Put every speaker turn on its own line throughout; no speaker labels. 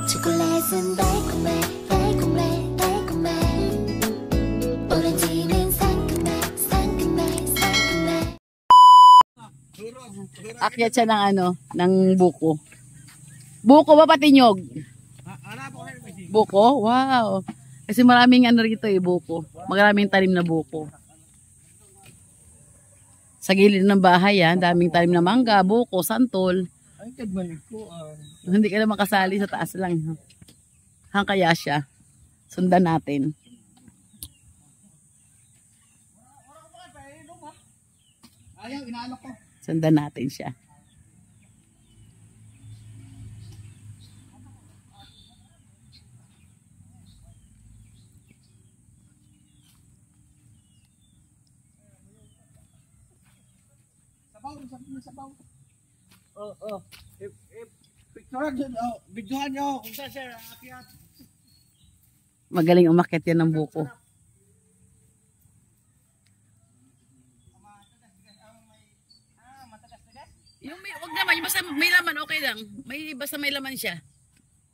초콜릿은 달콤해 달콤해 달콤해 오렌지는 상큼해 상큼해 상큼해.
Akyat siya ng ano, ng buko. Buko ba pati nyog? Buko? Wow. Kasi maraming ano rito eh, buko. Maraming tanim na buko. Sa gilid ng bahay yan, daming tanim na mangga, buko, santol.
Ay, kadmalik ko.
Hindi ka na makasali sa taas lang. Hang kaya siya. Sundan natin.
Ayaw, inaano ko.
Sundan natin siya.
Sabaw. Oh. Picturean nyo, videohan nyo kung saan siya akyat.
Magaling umakyat yan ng buko. Yung may, wag naman, yung basta may laman, okay lang. Basta may laman siya.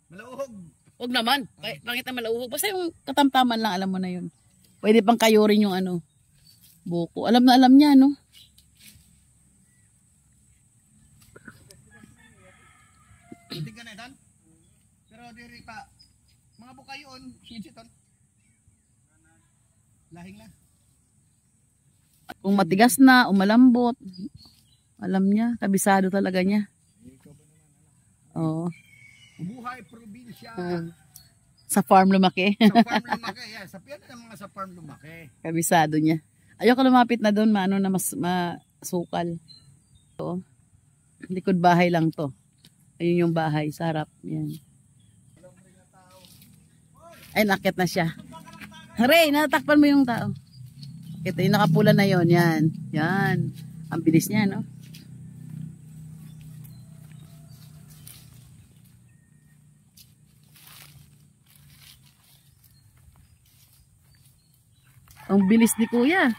Malauhog.
Wag naman, pangit na malauhog. Basta yung katamtaman lang, alam mo na yun. Pwede pang kayurin yung ano, buko. Alam na alam niya, no?
Hindi ka na itan. Pero diri pa, mga bukayon, sinsiton. Lahing na.
Kung matigas na, umalambot. Alam niya, kabisado talaga niya. Oo.
Buhay probinsya.
Sa farm lumaki.
Sa farm lumaki. Yeah, sa piyan ng mga sa farm lumaki.
Kabisado niya. Ayoko lumapit na doon, maano na mas masukal. So, likod bahay lang to. Ayun yung bahay, sa harap. Yan. Ay, nakit na siya. Ray, natakpan mo yung tao. Ito, yung nakapula na yon. Yan. Yan. Ang bilis niya, no? Ang bilis ni kuya.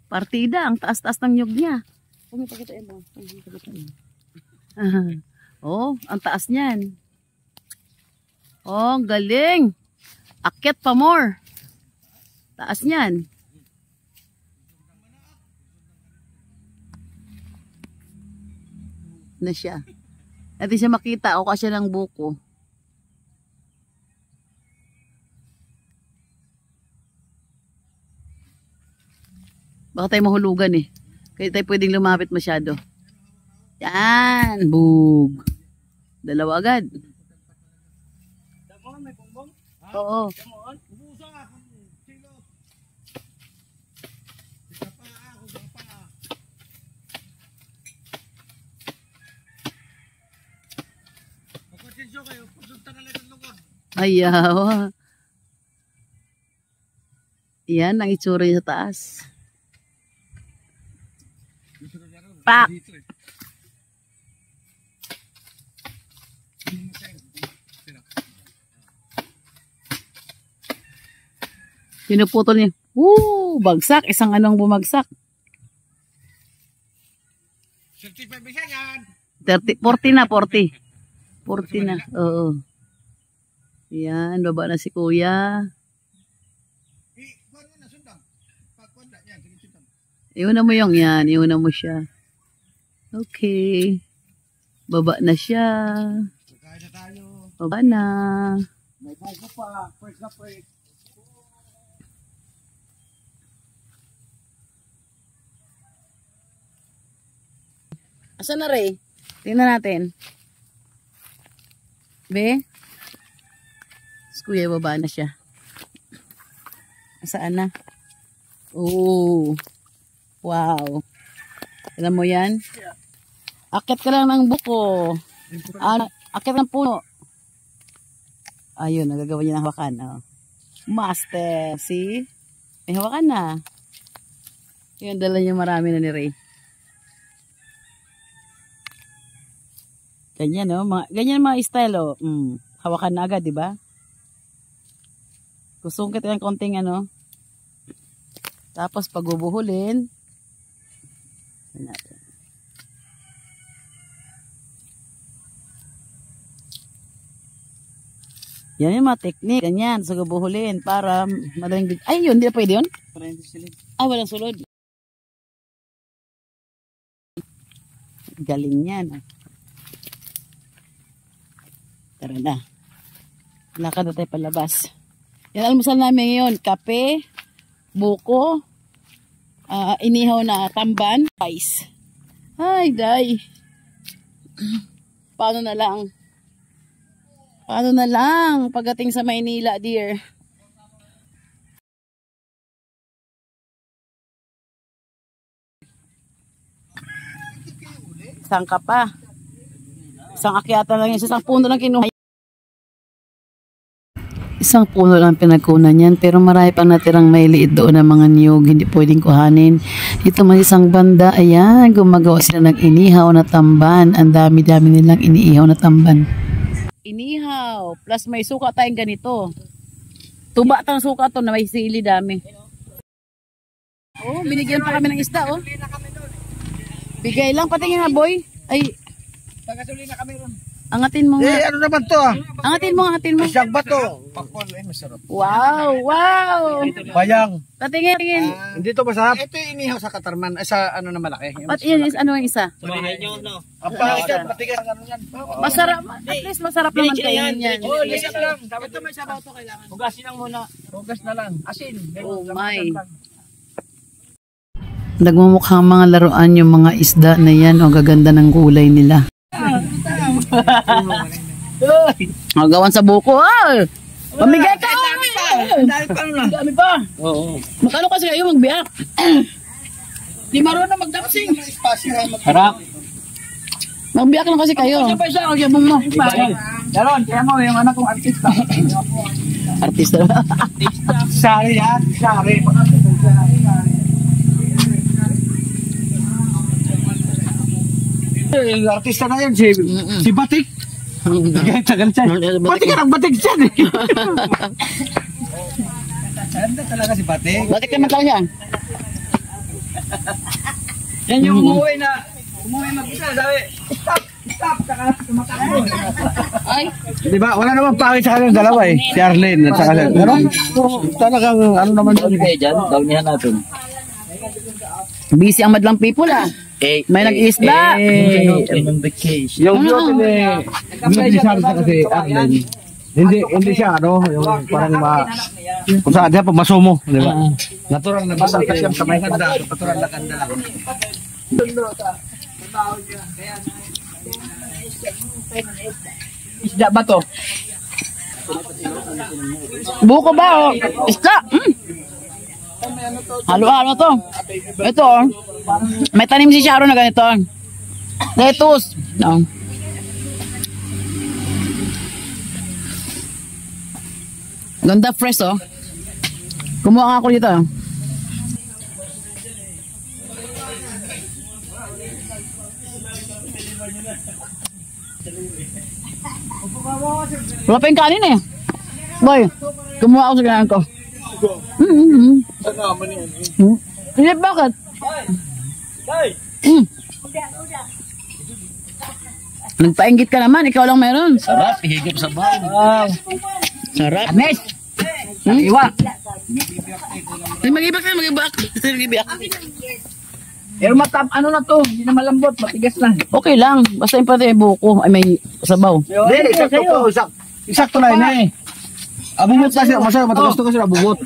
Partida, ang taas-taas ng nyug niya. Pakitain mo. Oh, ang taas niyan. Oh, ang galing. Akyat pa more. Taas niyan. Na siya. Natin siya makita. O kasya ng buko. Baka tayo mahulugan eh. Kaya tayo pwedeng lumapit masyado. Yan. Bug. Dalawa agad.
Damon, may bongbong?
Oo.
Damon? Ubusa nga. Silo. Sika pa ako, sika pa. Magkonsensyo kayo, pusunta na lang ang lungkod.
Ayaw. Yan ang itsura niya sa taas. Pak! Pinuputol niya. Woo! Bagsak. Isang anong bumagsak.
35 bisa yan.
40 na, 40. 40 na. Oo. Yan. Baba na si kuya.
Kuhan mo na, sundang. Pagkuhan yan, sige sundang.
Iuna mo yung yan. Iuna mo siya. Okay. Baba na siya.
Kaya na tayo.
Baba na.
May bago pa. First na first.
Asan na Ray? Tingnan natin. Be? Si kuya, baba na siya. Saan na? Oh. Wow. Alam mo yan? Akit ka lang ng buko. Akit ng puno. Ayun, nagagawa niya ng hawakan. Oh. Master. See? May hawakan na. Yun, dala niya marami na ni Ray. Ganyan, no? Ganyan mga style, oh. Hawakan na agad, di ba? Kusungkit yung konting, ano. Tapos, pag ubuhulin, natin. Yan yung mga technique. Ganyan. So, buhulin para madaling... Ay, yun. Hindi na pwede yun? Walang sulod. Galing yan. Tara na. Lakad na tayo palabas. Yan, almusal namin ngayon. Kape, buko, inihaw na tamban, rice. Ay, day. Paano na lang? Paano na lang pagdating sa Maynila, dear? Isang ka pa. Isang akyatan lang yun. Isang puno lang kinuha. Isang puno lang pinagkunan yan. Pero marami pang natirang may liit doon ng mga niyog. Hindi pwedeng kuhanin. Ito man isang banda. Ayan, gumagawa sila ng inihaw na tamban. Ang dami-dami nilang iniihaw na tamban. Inihaw. Plus may suka tayong ganito. Tuba tang suka to na may sili dami. Oh, binigyan pa kami ng isda, oh. Bigay lang, patingin na, boy. Ay,
Tagasuli na kami ron.
angatin mo nga.
Ano naman to
Angatin mo.
Isang bato. Pakwan, masarap.
Wow.
Bayang.
Tatingin.
Hindi to masarap. Ito yung inihaw sa Katarman. Ay, sa ano na malaki.
At yun is, ano yung isa?
Sumahay nyo, no? Ang pangit yan, matigas ang ano yan.
Masarap, at least masarap naman kainin yan.
Oh, lisap lang. Dapat ito may sabaw to kailangan. Hugasin lang muna. Hugas na lang. Asin.
Oh my. Nagmumukhang mga laruan yung mga isda na yan. O gaganda ng kulay nila. Magawan sa buko. Pamigay ka!
Dami pa. Oo.
Makano kasi kayo magbiyak? Di marunong magdapsing.
Harap.
Magbiyak lang kasi kayo.
Isa, ang yabong mo. Daron, kaya mo yung anak kong artista.
Artista.
Sari ha? Sari. Yung artista na yan, si Batik. Tagal siya. Batik ka ng Batik siya. Ganda talaga si Batik.
Batik naman talaga yan.
Yan yung umuwi mag-isa. Sabi, stop, saka tumatakbo.
Ay.
Diba, wala naman pangit sa kanilang dalawa eh. Si Arlene at saka pero talagang ano naman yun.
Dawnihan natin.
Busy ang madlang people ah. May nag-isda.
On vacation.
Yung beauty ni Sarsa kasi Arlene. Hindi siya ano, yung parang kung saan siya pamasumo, di ba? Natural na basta siya sa may handa, natural na ganda. Isda ba to?
Buko ba o? Isda. Halo-halo to. Ito oh. May tanim si Sharon na ganito. Lettuce. No. Ganda fresh oh. Kumuha nga ako dito. Wala pa yung kanin eh. Boy, kumuha ako sa kailangan ko. Hindi, bakit? Nagpainggit ka naman, ikaw lang meron.
Sarap, higop sa bahay.
Sarap.
Anes! Iwa!
Mag-ibak na, mag-ibak.
Pero ano na to, hindi na malambot, matigas na.
Okay lang, basta yung pati buko, ay may sabaw.
Hindi, isakto to, isakto na yun eh. Abubot kasi, masarap, matigas to kasi abubot.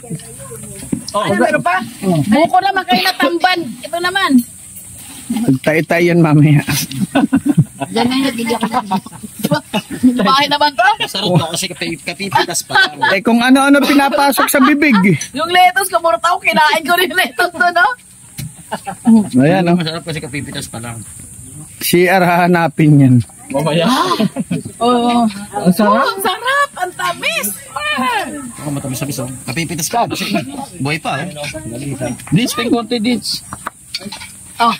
Ay, meron pa? Buko naman kayo na tamban. Ito naman.
Nagtay-tay yan mamaya.
Diyan na yun, bigyan ko. Bahay naman to.
Sarap to kasi kapipitas pa.
Eh kung ano-ano pinapasok sa bibig.
Yung lettuce, kamurot ako, kinain ko rin lettuce to, no?
Ayan o.
Masarap kasi kapipitas pa lang.
CR hahanapin yan.
Mamaya.
Oo.
Ang sarap.
Ang sarap! Ang tamis!
Ako matamis-tamis oh. Kapipitas ka kasi buhay pa oh. Ditch, ping konti ditch.
Oh,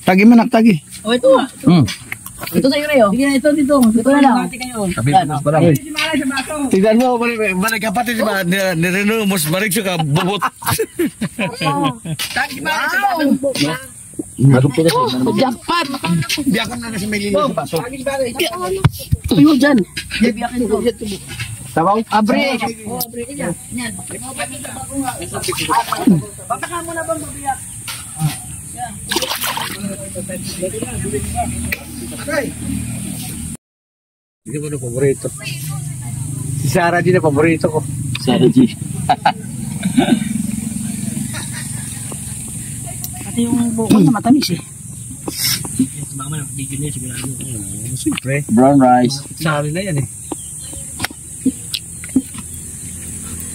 Tagi manak, tagi.
oh ito. Ito sa iyo, Reo. Sige, ito dito. Ito na lang.
Kapipitas pa lang.
Tignan mo, balik kapatid, diba? Nireno, mas balik siya ka, bubot.
Wow!
Magpitas.
Jackpot!
Biyakan na si Melili sa baso.
Tuyo dyan. Biyakin ko.
Sabaw?
Abre.
Hindi mo na paborito. Si Sarah din na paborito ko.
Sarah G.
Pati yung buko na matamis eh.
Siyempre.
Brown rice.
Sari na yan eh.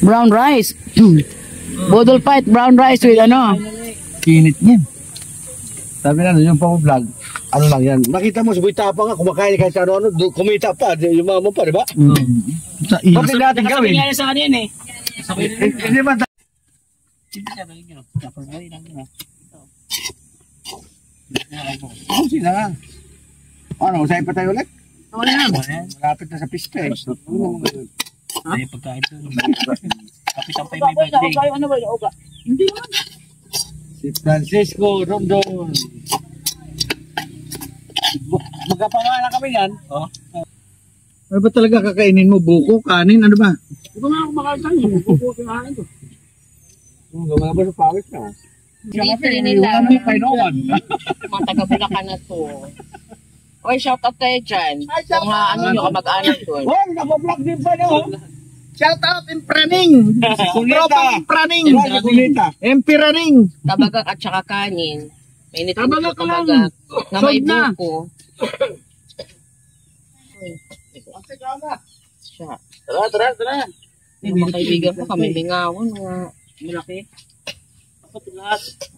Brown rice. Bodol fight, brown rice with ano?
Kinit niyan. Sabi na yung pang-vlog. Ano lang yan. Nakita mo, si Boy Tapa nga, kumakain kahit sa ano, kumita pa, yung mama mo pa, di ba? Pati natin gawin.
Sa anin eh.
Hindi ba? Sila nga. Ano, usahin pa tayo ulit?
Ano yan?
Malapit na sa pista eh.
Ay, pagkain to. Kapitan pa yung may birthday.
Ano ba yung uga? Hindi naman.
Si Francisco Rondon. Magkapamana kami yan.
Oh.
Ano ba talaga kakainin mo? Buko, kanin, ano ba?
Hindi ko nga ako makakain. Buko kinahain ko.
Gawa ba sa pawis ka?
Dito nila.
Ano yung kainoan?
Mga taga-Bulacan na to. Oy, shout out kayo dyan. Kung ano nyo kamag-anak doon.
Oh, nakablog din pa no?
Shout out in Praning. Tropang Praning.
Kulita.
MP Praning.
Tabagak at saka kanin. Mainit ko
Tabagak
ito
lang.
tabagak. Na may
Sold na.
buko. Siya.
Tara.
Yung mga kaibigan ko kami lingawan. Malaki.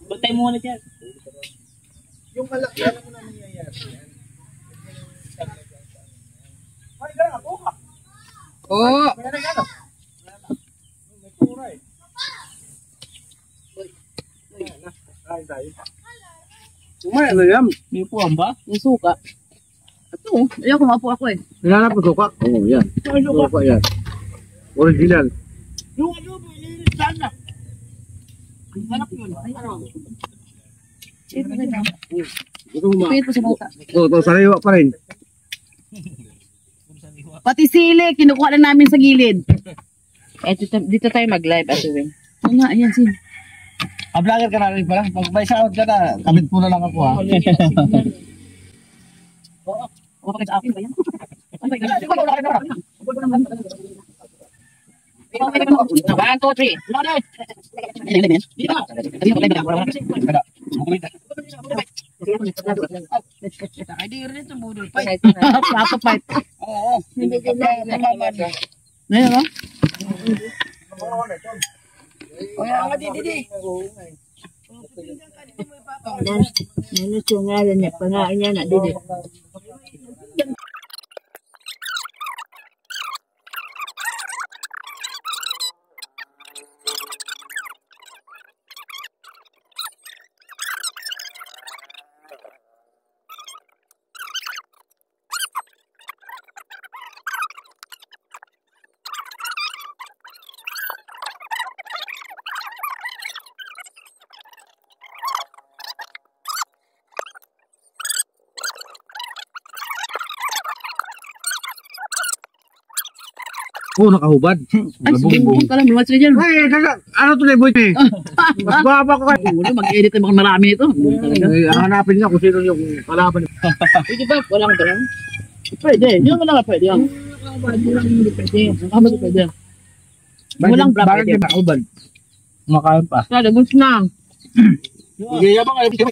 Bantay mo muna dyan.
Yung malaki alam mo na nangyayari.
Oo.
Umay, ano yan?
May puwan ba?
Yung suka.
Ito, ayaw kumapo ako eh.
Nilalap ko suka? Oo, yan. Suka yan. Original.
Yung ano, ililit sana. Hanap yun.
Gusto mo ma?
Pito sa bata.
Oo, to, sariwa pa rin.
Pati sili, kinukuha na namin sa gilid.
Eh, dito tayo mag-live at uwi.
Oo nga, ayan sin.
Vlogger ka na rin pala. Pag may sahod ka na, kabit mo na lang ako ha.
O, bakit sa akin ba yan?
One, two, three.
Ay, di rin ito budol pa.
Plato fight.
Oo. Hindi ka na nalaman.
Ngayon, no?
Kaya nga di.
Ano yung ngalan niya? Pangain niya na, didi.
Oo, nakahubad.
Ay, sige, buong ka lang. Lumat sila dyan.
Ay, ano to na boy? Mas baba ko kayo.
Ulo, mag-edit na baka marami ito.
Hanapin niya kung sino yung kalaban.
Pwede ba? Walang drum?
Pwede, yun mo lang pwede yan. Pwede. Walang bra,
Bakit
pwede.
di nakahubad? Makain pa.
Labos na.
Yayabang kayo.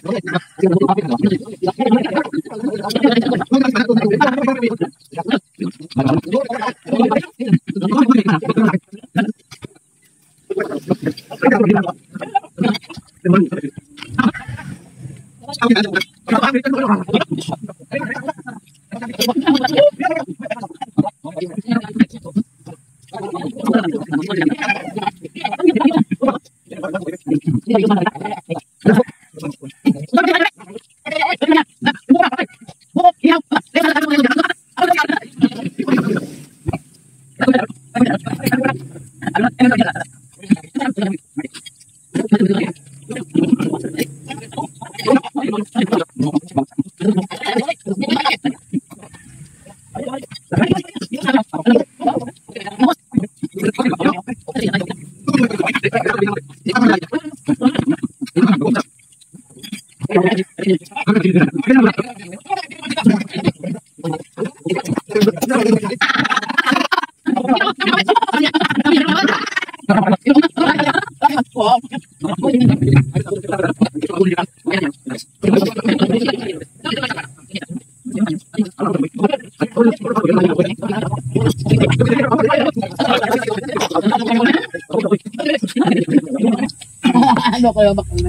Ano kayo ba kung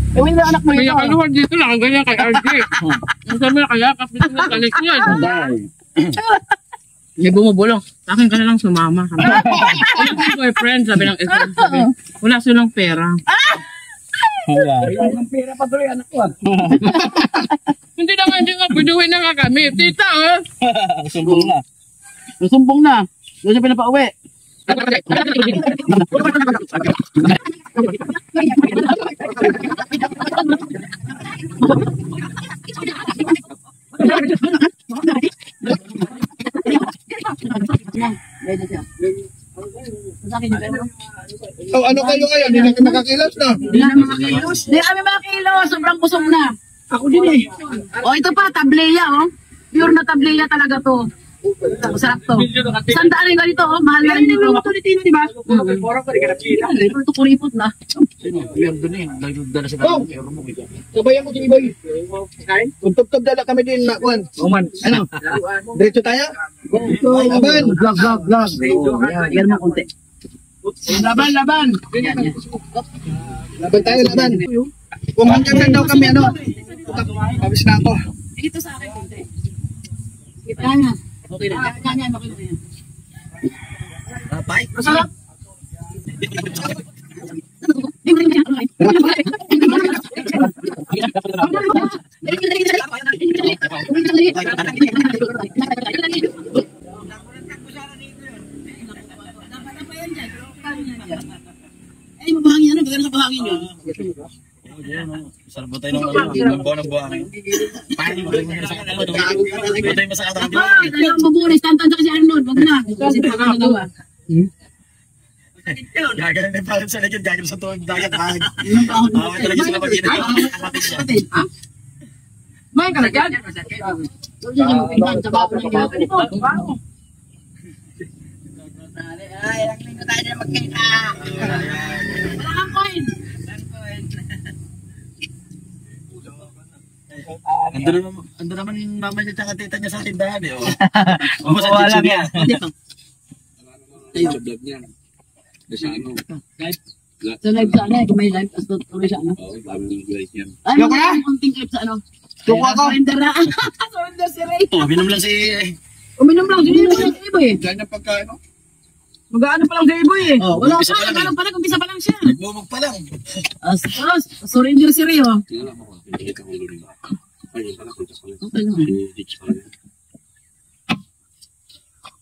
gawin na anak mo
Kaya
ito.
kaluhan dito lang, ang ganyan kay RJ. Ang sabi na kaya kapit mo kalik yan. May bumubulong. Sa akin ka na lang sumama. Wala akong boyfriend, sabi ng SM. Sabi, wala silang pera. Hindi nga, biduhin na nga kami. Tita, oh.
Sumbong na. Sumbong na. Doon siya pinapauwi.
Oh, ano kayo ngayon? Hindi na kayo makakilos na.
Hindi kami makakilos. Sobrang kusog na. Ako din eh. Oh, ito pa, tableya, oh. Pure na tableya talaga to. Sarap to. Sandaan rin ganito, oh. Mahal na rin dito. Ito ulit yun, di ba? Ito kuripot na.
Oh, sabayan ko si Iboy. Kung tub-tub dala kami din, Makwan. Oman. Ano? Diretso tayo? Laban. Vlog.
Yan mo konti.
Laban.
Yan.
Laban tayo, laban. Kung hanggang lang daw kami, ano? Pabis na ako.
Dito sa akin konti. Yan. Okay na. Yan. Okay na yan. Masarap. Ay, mabahangin yan. Gagana sa bahangin yun.
Sarap tayo ng buwan. Paano mo rin sa kanila? Ito yung masakata ng buwan.
Dalawang mabulis. Tantan kasi Arnold. Wag na. Kasi pakakagawa.
Gagalan na parang sa legend, gagalan sa tuwag dagat. Talaga sila mag-ina.
May ka na dyan? Sa babo ng ginawa. Ay, ilang linggo tayo na magkita. Wala kang coin.
Ando naman yung mama niya tsaka tita niya sa tindahan eh. Wala niya.
Sa live sa ano, kung may live, tapos tuloy sa ano. Ay, mga konting clip sa ano. Surrender na. Surrender si Ray.
Uminom lang si...
Uminom lang, hindi mo lang si Iboy eh.
Diyan ang pagkain, no?
Mag-ano pa lang si Iboy eh. Wala
umpisa
pa,
pa lang
nagkaroon pa lang, umpisa pa lang siya.
Nagmumag pa lang.
Tapos, surrender si Ray oh.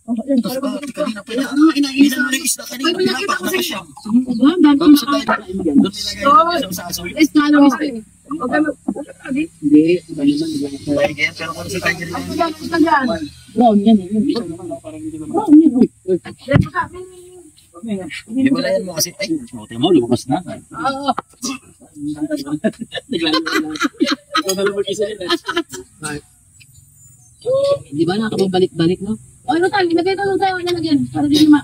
Okay lang.
Kanina pa yan.
Inaisa.
Ilan mo lang isda kanina? Pinapak na pa siya.
Ang dami
Tapos sa
nakakita.
tayo. Doon nilagay yung isang sasoy.
Is na lang eh. Hindi, iba naman.
Lagyan, pero kung sa tayo
Brown yan eh. Brown yan.
Hindi mo lang yan mo kasi, ay, buti mo, lumabas na.
Oo. Di ba nakakabalik-balik no? O ano tayo, ilagay ito lang sa'yo, ilalagyan. Para di lima.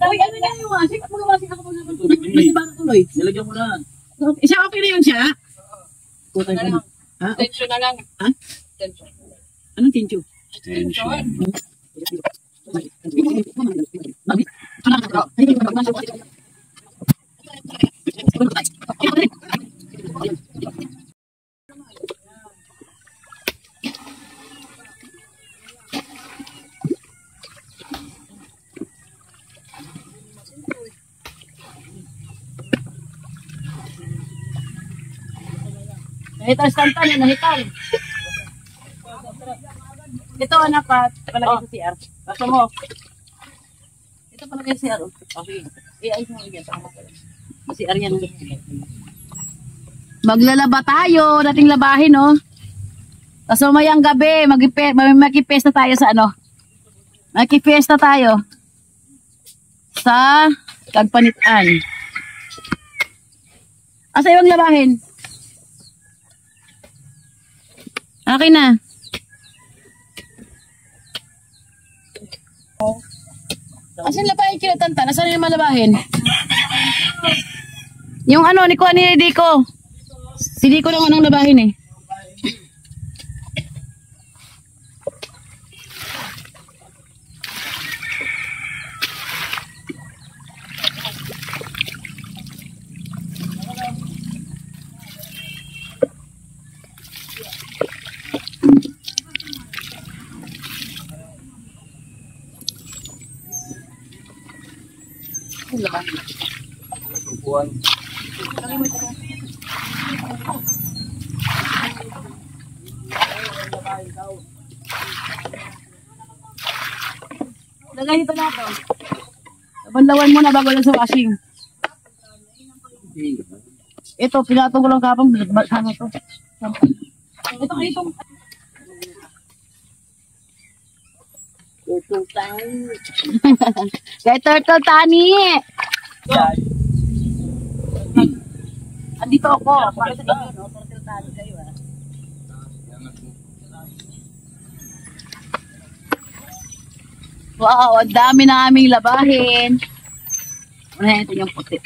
Uy, ano na yung wasik? At mga wasik ako pag napagtuloy. Kasi ba natuloy?
Nilagyan mo na.
Siya okay na yun siya? Putay ka na. Ha?
Tension na lang.
Ha?
Tension.
Anong tincho? Nahital stantan yan, nahital. Ito anak pa, palagay sa CR. Basta mo. Ito palagay sa CR. Okay. I-ayos mo yan. Sa CR yan. Maglalaba tayo, dating labahin, no? Tapos mamayang gabi, magkipiesta tayo sa ano? Magkipiesta tayo sa Kagpanitan. Asa yung labahin? Akin na. Asan labahin kinatanta? Nasaan yung malabahin? Yung ano, ni Kuha ni Dico. Si Dico lang anong labahin eh. Lagay dito na ito. Banlawan mo na bago lang sa washing. Ito, pinatong ko lang kapang. Ano to? Ito kayo itong... Turtle tani. Kay turtle tani. Andito ako. Para sa inyo, no? Turtle tani kayo, ah. Wow, ang dami na aming labahin. Unahin natin yung puti.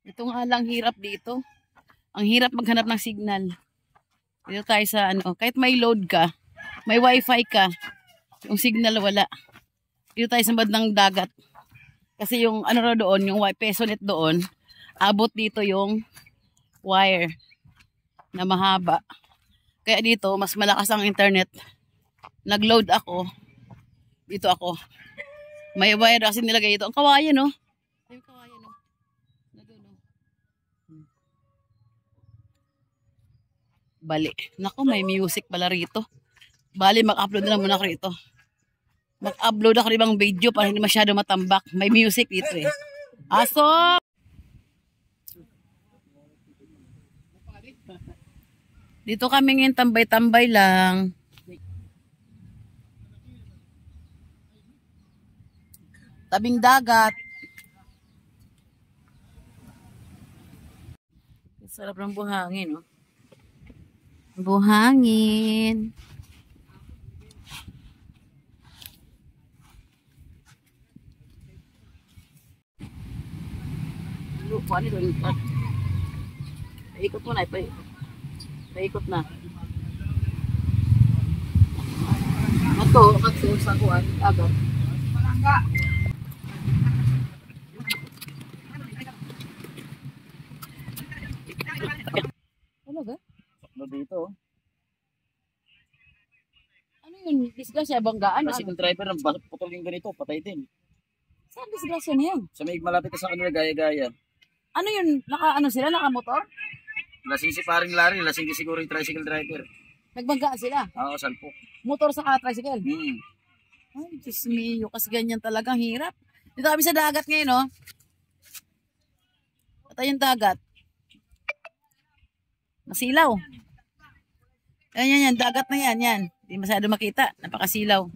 Ito nga lang hirap dito. Ang hirap maghanap ng signal. Dito tayo sa ano, kahit may load ka, may wifi ka, yung signal wala. Dito tayo sa bandang dagat. Kasi yung ano ro doon, yung Pesonet doon, abot dito yung wire na mahaba. Kaya dito, mas malakas ang internet. Nag-load ako. Dito ako. May wire kasi nilagay dito. Ang kawayan, no? Yung kawayan, no? Nandun, no? Bali. Naku, may music pala rito. Bali, mag-upload na muna ako rito. Mag-upload ako ibang video para hindi masyado matambak. May music dito eh. Aso! Dito kami ngayon tambay-tambay lang. Tabing dagat. Sarap ng buhangin, no? Buhangin. Lupa nito. Paikot mo na. Paikot na. Ito, kasi sa kuwan, agad. Talaga?
Sakto dito.
Ano yun? Disgrasya, banggaan?
Kasi kung driver ng putol yung ganito, patay din.
Saan disgrasya na yan?
Sa may malapit na sa kanila, gaya-gaya.
Ano yun? Ano sila? Nakamotor?
Lasing si paring Larry, lasing din siguro yung tricycle driver.
Nagbanggaan sila?
Oo, salpok.
Motor sa tricycle? Ay, Diyos mio, kasi ganyan talagang hirap. Dito kami sa dagat ngayon, no? Patay yung dagat. Masilaw. Yan, dagat na yan, yan. Hindi masyado makita, napakasilaw.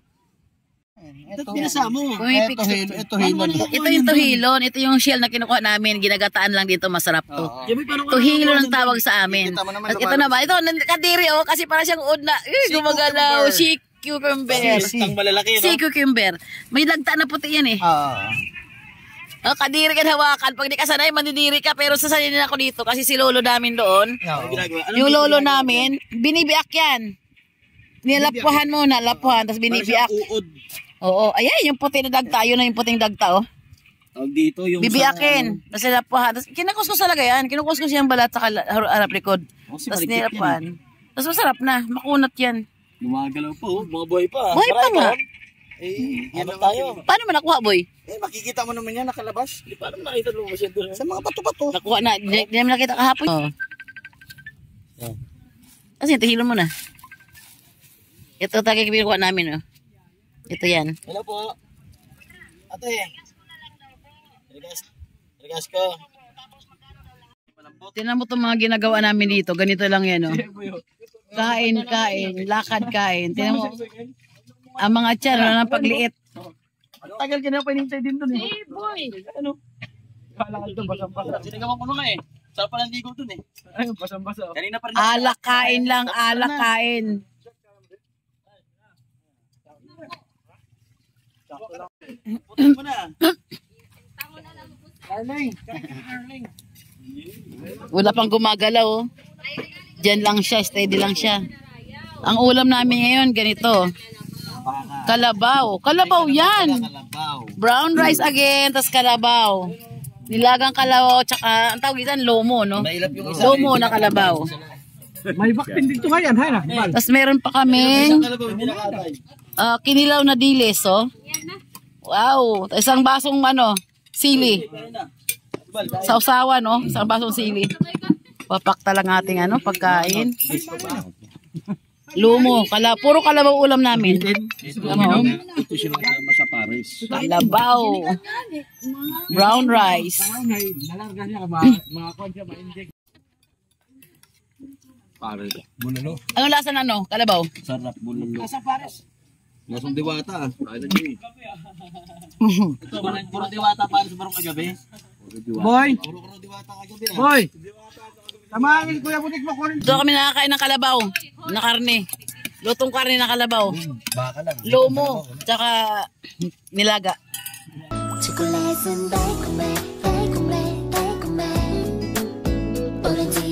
Ito pinasama mo.
Ito hilon.
Ito yung tuhilon, ito yung shell na kinukuha namin, ginagataan lang dito, masarap to. Tuhilon ang tawag sa amin. At ito na ba? Ito, kadiri oh, kasi para siyang udna. Gumagalaw, sea cucumber.
Ang malalaki, no?
Sea cucumber. May lagta na puti yan eh. Oh, kadiri ka hawakan. Pag di ka sanay, mandidiri ka. Pero sasanin ako dito kasi si lolo namin doon. Yung lolo namin, binibiak yan. Nilapuhan mo na, lapuhan, tapos binibiak. Oo, ayan, yung puti na dagta. Yun na yung puting dagta, oh.
Dito, yung
Bibiyakin. Tapos nilapuhan. Tapos kinakuskus talaga yan. Kinukuskus yung balat sa harap likod. Tapos nilapuhan. Tapos masarap na. Makunat yan.
Gumagalaw po, mga buhay pa.
Buhay pa nga.
Ano tayo?
Paano mo nakuha, boy?
Makikita mo naman yan, nakalabas. Di paano nakita lumabas yan doon? Sa mga bato-bato.
Nakuha na. Hindi namin nakita kahapon. Oo. Kasi tahilon mo na. Ito tagay kinukuha namin, oh. Ito yan.
Hello po. Ate. Regas ko.
Tinan mo itong mga ginagawa namin dito. Ganito lang yan, oh. Kain, lakad, kain. Tinan mo. Ang mga tiyan, wala nang pagliit.
Tagal ka na pinintay din doon eh.
Hey, boy!
Ano? Kala ka doon, basang-basa. Sinigawan ko na nga eh. Sarap pa ng ligo doon eh. Ayun, basang-basa. Kanina pa rin.
Alak kain lang, alak kain.
Putin mo na.
Wala pang gumagalaw, oh. Diyan lang siya, steady lang siya. Ang ulam namin ngayon, ganito. Kalabaw. Kalabaw yan. Brown rice again, tas kalabaw. Nilagang kalabaw, tsaka, ang tawag dyan, lomo, no? Lomo na kalabaw.
May baktin dito ngayon, ha?
Tas meron pa kaming kinilaw na dilis, oh. Wow. Isang basong, sili. Sausawan, no? Isang basong sili. Papakta lang ating, pagkain. Lumo, puro kalabaw ulam namin.
Ito siya nakasama sa Paris.
Kalabaw. Brown rice.
Paris. Bulalo.
Anong lasa na kalabaw?
Sarap bulalo. Nasa Paris. Lasong diwata. Ito, puro diwata Paris marong kagabi.
Boy!
Puro diwata kagabi.
Boy! Tamahin Kuya Butik mo kunin.
Doon kami nakakain ng kalabaw na karne. Lutong karne na kalabaw.
Baka lang.
Lomo, tsaka nilaga.
초콜릿은 달콤해 달콤해 달콤해 오렌지